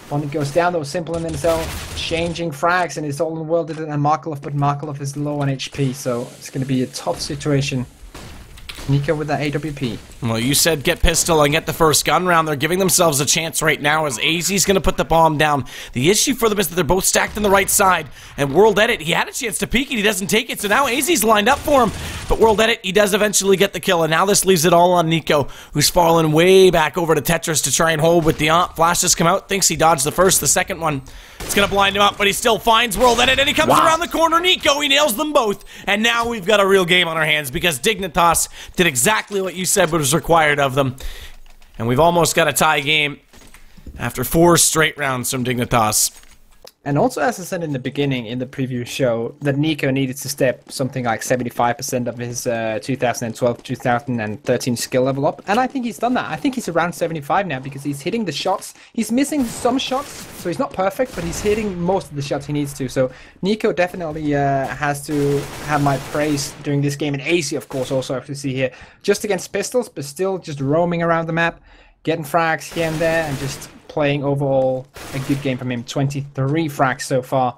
Bondik goes down, though. Simple in himself, changing frags, and it's all in the world. And Markelov, but Markelov is low on HP, so it's going to be a tough situation. Nico with that AWP. Well, you said get pistol and get the first gun round. They're giving themselves a chance right now as AZ's going to put the bomb down. The issue for them is that they're both stacked on the right side. And World Edit, he had a chance to peek it. He doesn't take it. So now AZ's lined up for him. But World Edit, he does eventually get the kill. And now this leaves it all on Nico, who's fallen way back over to Tetris to try and hold with the AWP. Flashes come out. Thinks he dodged the first. The second one, it's going to blind him up. But he still finds World Edit. And he comes around the corner. Nico, he nails them both. And now we've got a real game on our hands because Dignitas did exactly what you said was required of them. And we've almost got a tie game after 4 straight rounds from Dignitas. And also, as I said in the beginning, in the preview show, that Nico needed to step something like 75% of his 2012-2013 skill level up. And I think he's done that. I think he's around 75 now because he's hitting the shots. He's missing some shots, so he's not perfect, but he's hitting most of the shots he needs to. So Nico definitely has to have my praise during this game. And AC, of course, also have to see here. Just against pistols, but still just roaming around the map, getting frags here and there, and just playing overall a good game from him. 23 frags so far.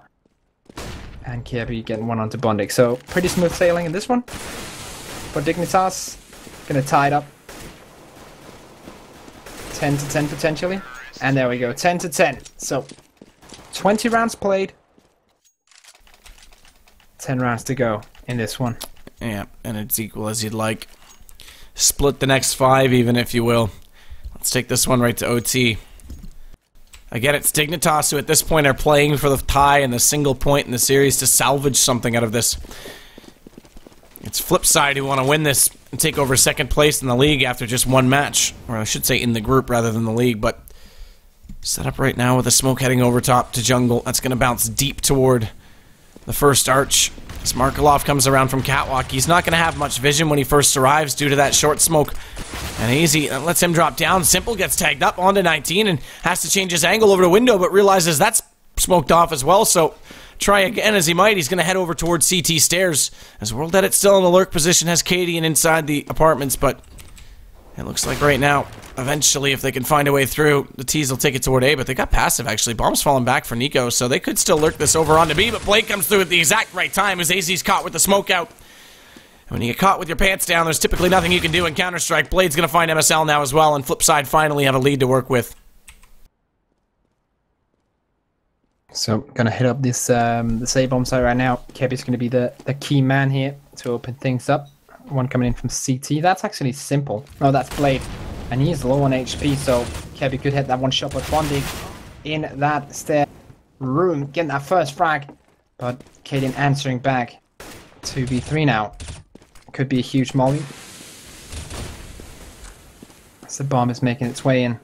And Kirby getting one onto Bondik. So pretty smooth sailing in this one. For Dignitas, gonna tie it up. 10 to 10 potentially. And there we go, 10 to 10. So 20 rounds played. 10 rounds to go in this one. Yeah, and it's equal as you'd like. Split the next 5 even, if you will. Let's take this one right to OT. Again, it's Dignitas who at this point are playing for the tie and the single point in the series to salvage something out of this. It's Flipside who want to win this and take over second place in the league after just one match. Or I should say in the group rather than the league, but set up right now with a smoke heading over top to jungle. That's going to bounce deep toward the first arch. As Markelov comes around from Catwalk, he's not going to have much vision when he first arrives due to that short smoke. And Easy lets him drop down. Simple gets tagged up onto 19 and has to change his angle over to window, but realizes that's smoked off as well, so try again as he might. He's going to head over towards CT stairs. As World Edit still in the lurk position, has Katie and inside the apartments, but it looks like right now, eventually, if they can find a way through, the T's will take it toward A, but they got passive, actually. Bomb's falling back for Nico, so they could still lurk this over onto B, but Blade comes through at the exact right time as AZ's caught with the smoke out. And when you get caught with your pants down, there's typically nothing you can do in Counter-Strike. Blade's going to find MSL now as well, and Flipside finally have a lead to work with. So, gonna hit up this this A-bomb site right now. Kebi's gonna be the key man here to open things up. One coming in from CT. That's actually Simple. Oh, that's Blade. And he's low on HP, so Kebi could hit that one shot with Bondig in that stair room, getting that first frag. But Kaden answering back. 2v3 now. Could be a huge molly. As the bomb is making its way in.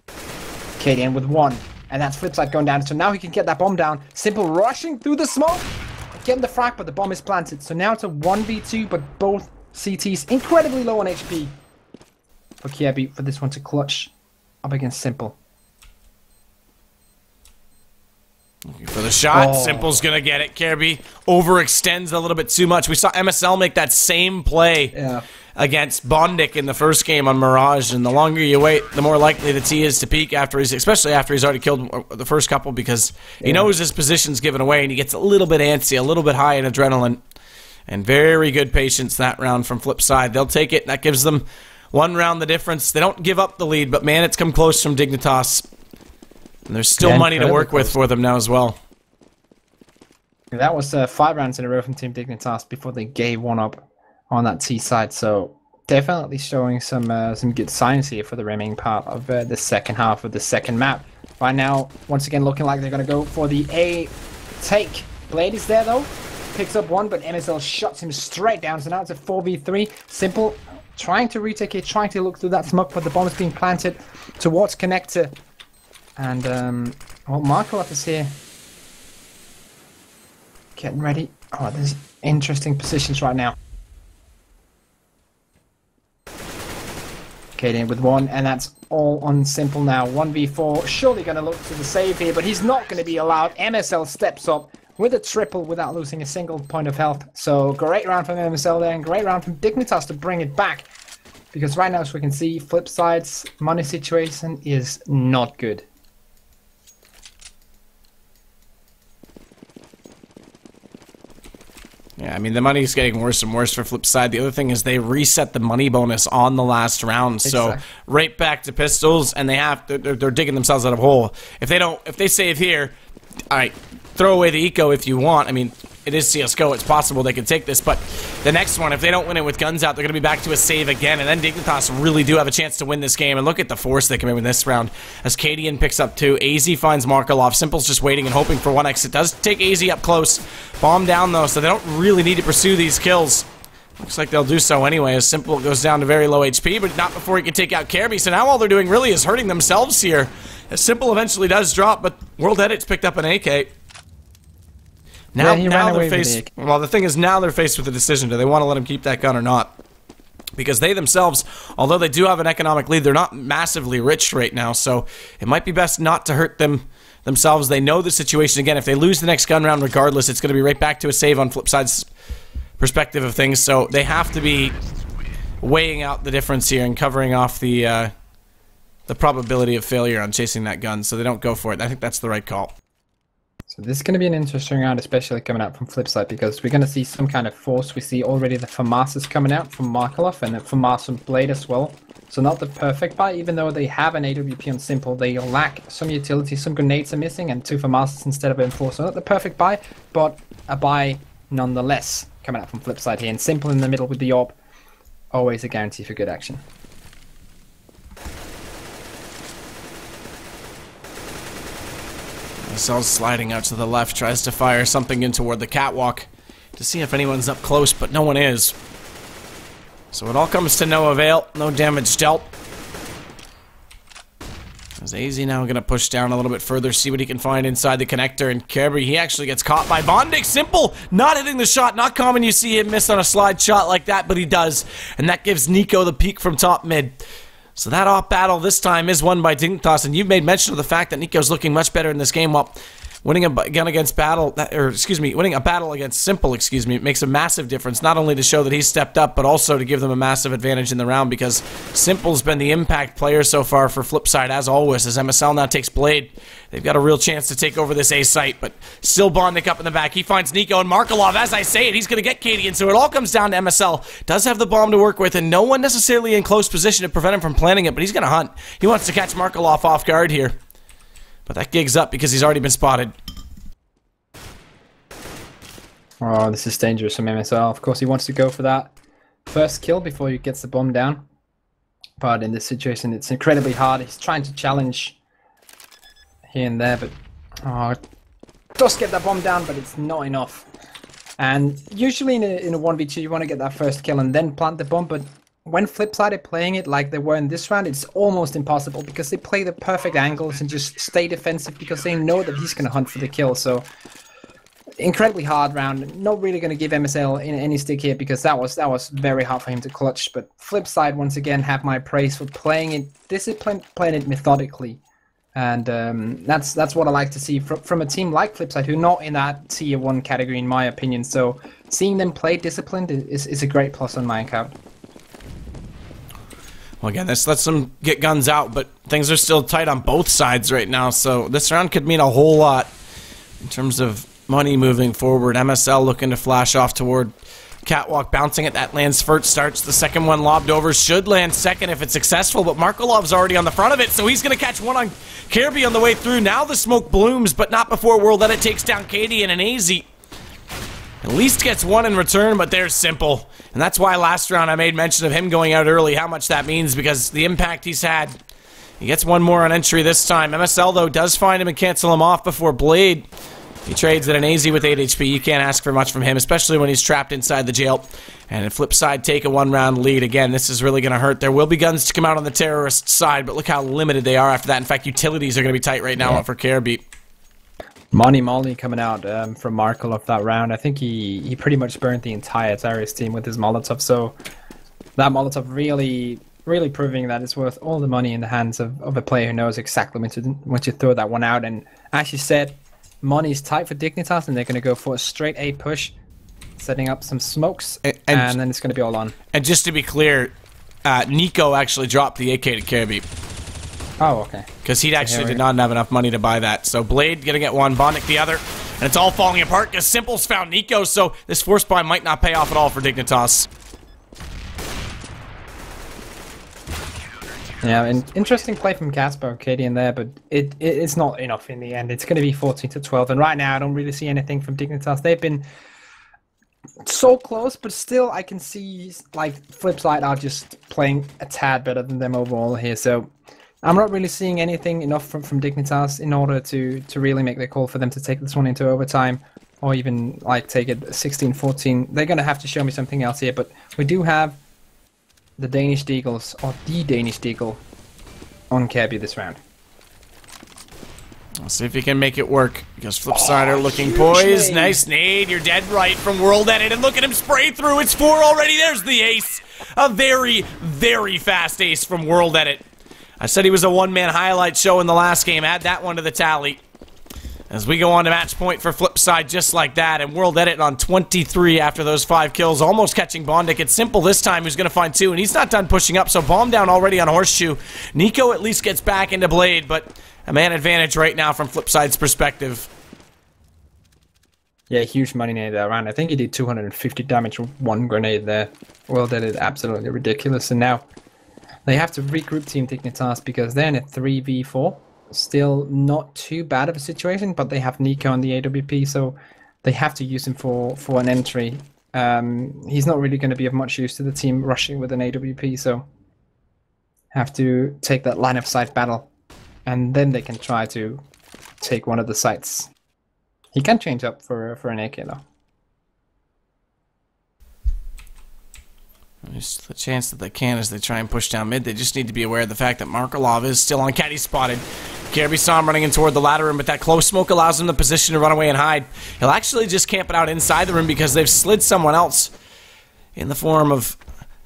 Kaden with 1. And that's Flipside going down. So now he can get that bomb down. Simple rushing through the smoke. Getting the frag, but the bomb is planted. So now it's a 1v2, but both CTs incredibly low on HP. For Kebi for this one to clutch up against Simple. Looking for the shot. Simple's going to get it. Kirby overextends a little bit too much. We saw MSL make that same play against Bondik in the first game on Mirage, and the longer you wait, the more likely the T is to peek after especially after he's already killed the first couple, because he knows his position's given away and he gets a little bit antsy, a little bit high in adrenaline. And very good patience that round from Flipside. They'll take it. That gives them one round the difference. They don't give up the lead, but man, it's come close from Dignitas. And there's still money to work with for them now as well. That was 5 rounds in a row from Team Dignitas before they gave one up on that T side. So definitely showing some good signs here for the remaining part of the second half of the second map. Right now, once again, looking like they're going to go for the A take. Blade is there though. Picks up 1, but MSL shuts him straight down. So now it's a 4v3. Simple trying to retake it, trying to look through that smoke, but the bomb is being planted towards connector. And, well, Markelov is here. Getting ready. Oh, there's interesting positions right now. Kaden with 1, and that's all on Simple now. 1v4. Surely going to look to the save here, but he's not going to be allowed. MSL steps up with a triple without losing a single point of health. So, great round from MSL there, and great round from Dignitas to bring it back. Because right now, as we can see, Flipside's money situation is not good. Yeah, I mean, the money's getting worse and worse for Flipside. The other thing is they reset the money bonus on the last round. So right back to pistols, and they're digging themselves out of a hole. If they save here, all right, throw away the eco if you want. I mean, it is CSGO. It's possible they could take this, but the next one, if they don't win it with guns out, they're going to be back to a save again, and then Dignitas really do have a chance to win this game. And look at the force they come in with this round as Kadian picks up 2. AZ finds Markelov. Simple's just waiting and hoping for one exit. Does take AZ up close. Bomb down, though, so they don't really need to pursue these kills. Looks like they'll do so anyway, as Simple goes down to very low HP, but not before he can take out Kirby. So now all they're doing really is hurting themselves here. As Simple eventually does drop, but World Edit's picked up an AK. Now they're faced. Well, the thing is, now they're faced with a decision: do they want to let him keep that gun or not? Because they themselves, although they do have an economic lead, they're not massively rich right now. So it might be best not to hurt themselves. They know the situation. Again, if they lose the next gun round, regardless, it's going to be right back to a save on Flipside's perspective of things. So they have to be weighing out the difference here and covering off the probability of failure on chasing that gun, so they don't go for it. I think that's the right call. So this is going to be an interesting round, especially coming out from Flipside, because we're going to see some kind of force. We see already the FAMASs coming out from Markelov and the FAMAS from Blade as well. So not the perfect buy, even though they have an AWP on Simple, they lack some utility, some grenades are missing, and 2 FAMASs instead of M4. So not the perfect buy, but a buy nonetheless. coming out from Flipside here, and Simple in the middle with the orb. Always a guarantee for good action. MSL's sliding out to the left, tries to fire something in toward the catwalk to see if anyone's up close, but no one is. So it all comes to no avail, no damage dealt. As AZ now going to push down a little bit further, see what he can find inside the connector, and Kirby, he actually gets caught by Bondic. Simple, not hitting the shot, not common you see him miss on a slide shot like that, but he does, and that gives Nico the peek from top mid. So that off battle this time is won by Dignitas, and you've made mention of the fact that Nico's looking much better in this game. Well, winning a gun against battle, winning a battle against Simple, makes a massive difference. Not only to show that he's stepped up, but also to give them a massive advantage in the round, because Simple's been the impact player so far for Flipside, as always. As MSL now takes Blade, they've got a real chance to take over this A site, but still Bondic up in the back. He finds Nico and Markelov. As I say it, he's going to get Katie, and so it all comes down to MSL. Does have the bomb to work with, and no one necessarily in close position to prevent him from planting it, but he's going to hunt. He wants to catch Markelov off guard here. But that gig's up because he's already been spotted. Oh, this is dangerous from MSL. Of course, he wants to go for that first kill before he gets the bomb down. But in this situation, it's incredibly hard. He's trying to challenge here and there, but does get that bomb down, but it's not enough. And usually in a 1v2, you want to get that first kill and then plant the bomb, but when Flipside are playing it like they were in this round, it's almost impossible because they play the perfect angles and just stay defensive because they know that he's going to hunt for the kill. So incredibly hard round. Not really going to give MSL any stick here because that was very hard for him to clutch. But Flipside once again have my praise for playing it disciplined, playing it methodically, and that's what I like to see from a team like Flipside, who are not in that tier 1 category in my opinion. So seeing them play disciplined is a great plus on my account. Well, again, this lets them get guns out, but things are still tight on both sides right now, so this round could mean a whole lot in terms of money moving forward. MSL looking to flash off toward catwalk, bouncing it. That lands first, starts the second one lobbed over. Should land second if it's successful, but Markelov's already on the front of it, so he's going to catch one on Kirby on the way through. Now the smoke blooms, but not before World Edit takes down Katie and an AZ. At least gets one in return, but there's Simple. And that's why last round I made mention of him going out early, how much that means, because the impact he's had. He gets one more on entry this time. MSL, though, does find him and cancel him off before Blade. He trades at an AZ with 8 HP. You can't ask for much from him, especially when he's trapped inside the jail. And Flipside take a one-round lead. Again, this is really going to hurt. There will be guns to come out on the terrorist side, but look how limited they are after that. In fact, utilities are going to be tight right now for Kirby. Money Molly coming out from Markelov that round. I think he pretty much burnt the entire terrorist team with his Molotov. So that Molotov really proving that it's worth all the money in the hands of a player who knows exactly when to throw that one out. And as you said, money's tight for Dignitas, and they're going to go for a straight A push, setting up some smokes, and then it's going to be all on. And just to be clear, Nico actually dropped the AK to Kirby. Oh, okay. Because he actually did not have enough money to buy that. So Blade gonna get one, Bondic the other, and it's all falling apart because Simple's found Nico, so this force buy might not pay off at all for Dignitas. Yeah, an interesting play from Casper, Katie in there, but it's not enough in the end. It's going to be 14-12, and right now I don't really see anything from Dignitas. They've been so close, but still I can see like Flipside are just playing a tad better than them overall here, so I'm not really seeing anything enough from Dignitas in order to really make the call for them to take this one into overtime, or even like take it 16-14. They're going to have to show me something else here, but we do have the Danish Deagles, or the Danish Deagle, on Kirby this round. Let's see if he can make it work, because Flipside are looking poised. Nice nade, you're dead right from World Edit, and look at him spray through. It's 4 already. There's the ace. A very, very fast ace from World Edit. I said he was a one-man highlight show in the last game. Add that one to the tally. As we go on to match point for Flipside just like that, and World Edit on 23 after those 5 kills, almost catching Bondic. It's Simple this time who's going to find 2, and he's not done pushing up, so bomb down already on Horseshoe. Nico at least gets back into Blade, but a man advantage right now from Flipside's perspective. Yeah, huge money nade that round. I think he did 250 damage with 1 grenade there. World Edit absolutely ridiculous, and now they have to regroup Team Dignitas because they're in a 3v4. Still not too bad of a situation, but they have Nico on the AWP, so they have to use him for an entry. He's not really going to be of much use to the team rushing with an AWP, so have to take that line of sight battle, and then they can try to take one of the sites. He can change up for an AK though. There's the chance that they can as they try and push down mid. They just need to be aware of the fact that Markelov is still on cat. He's spotted. Kirby saw him running in toward the ladder room, but that close smoke allows him the position to run away and hide. He'll actually just camp it out inside the room because they've slid someone else in the form of,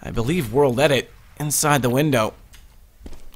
I believe, World Edit inside the window.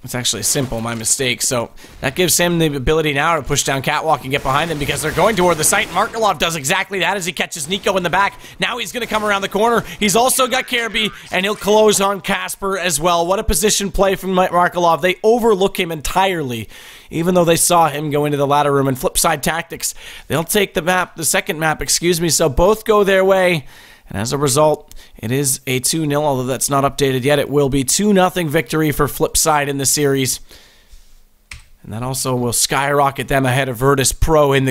It's actually simple, my mistake. So that gives him the ability now to push down Catwalk and get behind them because they're going toward the site. Markelov does exactly that as he catches Nico in the back. Now he's going to come around the corner. He's also got Kirby, and he'll close on Casper as well. What a position play from Markelov. They overlook him entirely, even though they saw him go into the ladder room. And Flipside Tactics, they'll take the second map, so both go their way. And as a result, it is a 2-0, although that's not updated yet. It will be 2-0 victory for Flipside in the series. And that also will skyrocket them ahead of Virtus Pro in the